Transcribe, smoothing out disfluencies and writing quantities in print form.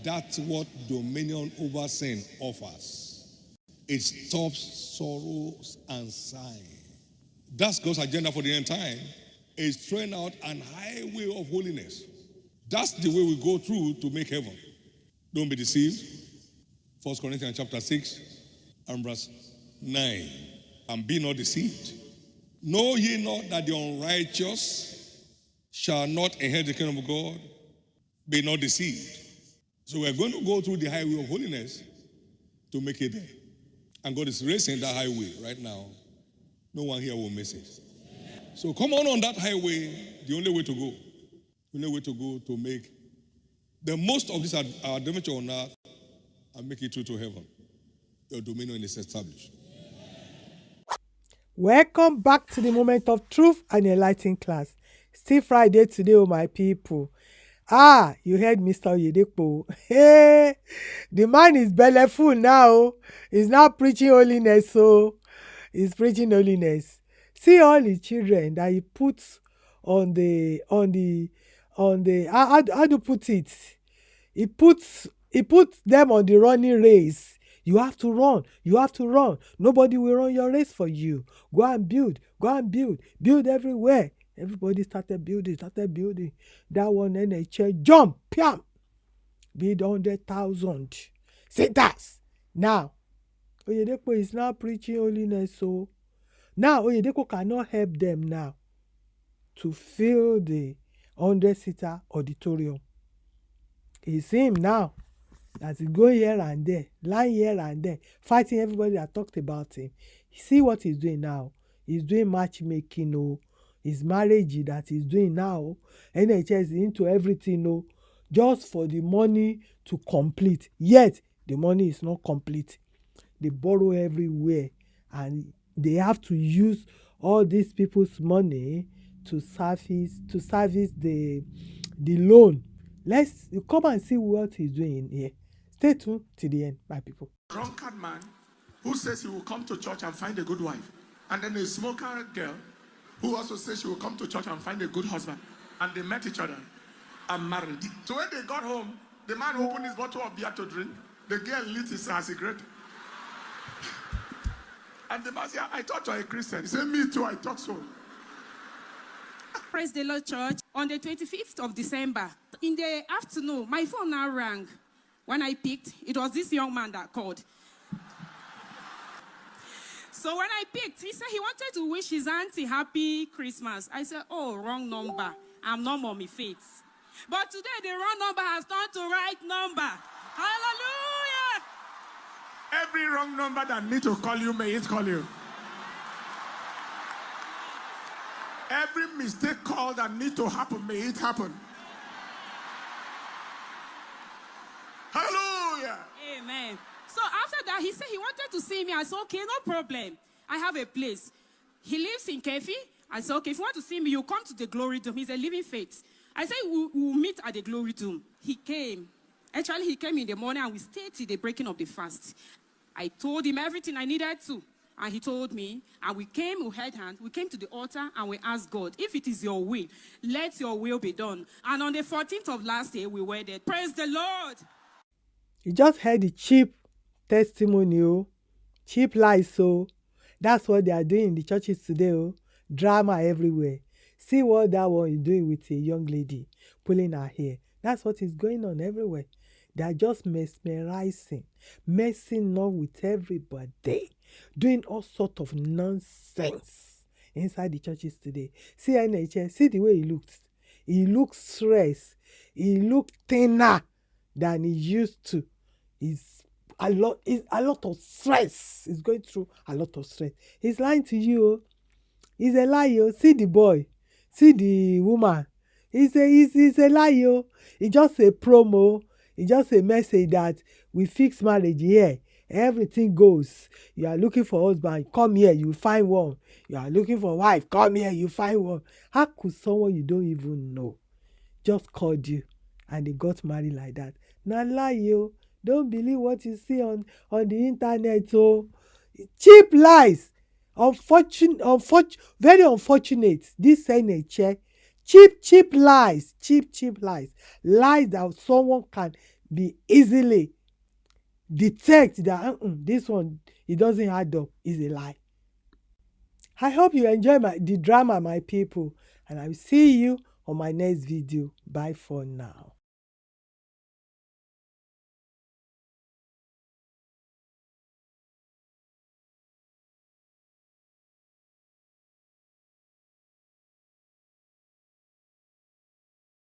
That's what dominion over sin offers. It stops sorrows and sighing. That's God's agenda for the end time. It's throwing out an highway of holiness. That's the way we go through to make heaven. Don't be deceived. 1 Corinthians chapter 6 and verse 9. And be not deceived. Know ye not that the unrighteous shall not inherit the kingdom of God? Be not deceived. So we're going to go through the highway of holiness to make it there. And God is racing that highway right now. No one here will miss it. So come on that highway, the only way to go. The only way to go to make the most of this adventure on earth and make it through to heaven. Your dominion is established. Welcome back to the Moment of Truth and Enlightening class. Still Friday today, oh my people. You heard Mr. Oyedepo. Hey, the man is bellyful now. He's now preaching holiness, so he's preaching holiness. See all the children that he puts on the how do you put it? He puts them on the running race. You have to run. You have to run. Nobody will run your race for you. Go and build. Go and build. Build everywhere. Everybody started building. That one Enenche jump. Piam. Build 100,000 sitters. Now, Oyedepo is now preaching holiness. So now Oyedepo cannot help them now to fill the 100-seater auditorium. It's him now. As he go here and there, lying here and there, fighting everybody that talked about him. See what he's doing now. He's doing matchmaking, his marriage that he's doing now. NHS is into everything, just for the money to complete. Yet, the money is not complete. They borrow everywhere, and they have to use all these people's money to service the loan. Let's come and see what he's doing here. Stay tuned to the end, my people. Drunkard man who says he will come to church and find a good wife. And then a smoker girl who also says she will come to church and find a good husband. And they met each other and married. So when they got home, the man opened his bottle of beer to drink. The girl lit his cigarette. And the man said, I thought you were a Christian. He said, me too, I thought so. Praise the Lord, church. On the 25th of December, in the afternoon, my phone now rang. When I picked, it was this young man that called. So when I picked, he said he wanted to wish his auntie happy Christmas. I said, oh, wrong number. I'm not Mommy Faith. But today, the wrong number has turned to right number. Hallelujah! Every wrong number that need to call you, may it call you. Every mistake call that need to happen, may it happen. Hallelujah. Amen. So after that, he said he wanted to see me. I said, okay, no problem. I have a place. He lives in Kefi. I said, okay, if you want to see me, you come to the Glory Dome. He's a living faith. I said, we'll meet at the Glory Dome. He came. Actually, he came in the morning and we stayed till the breaking of the fast. I told him everything I needed to. And he told me, and we held hands, we came to the altar and we asked God, if it is your will, let your will be done. And on the 14th of last year, we wedded. Praise the Lord. You just heard the cheap testimony, cheap lies. So that's what they are doing in the churches today. Drama everywhere. See what that one is doing with a young lady pulling her hair. That's what is going on everywhere. They are just mesmerizing, messing up with everybody, doing all sorts of nonsense inside the churches today. See Enenche, see the way he looks. He looks stressed. He looks thinner than he used to. It's a lot of stress. He's going through a lot of stress. He's lying to you. He's a liar. See the boy. See the woman. He's a liar. It's just a promo. It's just a message that we fix marriage here. Everything goes. You are looking for husband, come here, you find one. You are looking for wife, come here, you find one. How could someone you don't even know just called you and they got married like that? Now lie, you. Don't believe what you see on the internet. So cheap lies. Very unfortunate. This Enenche. Cheap lies. Lies that someone can be easily detect that this one, it doesn't add up, is a lie. I hope you enjoy the drama, my people, and I will see you on my next video. Bye for now.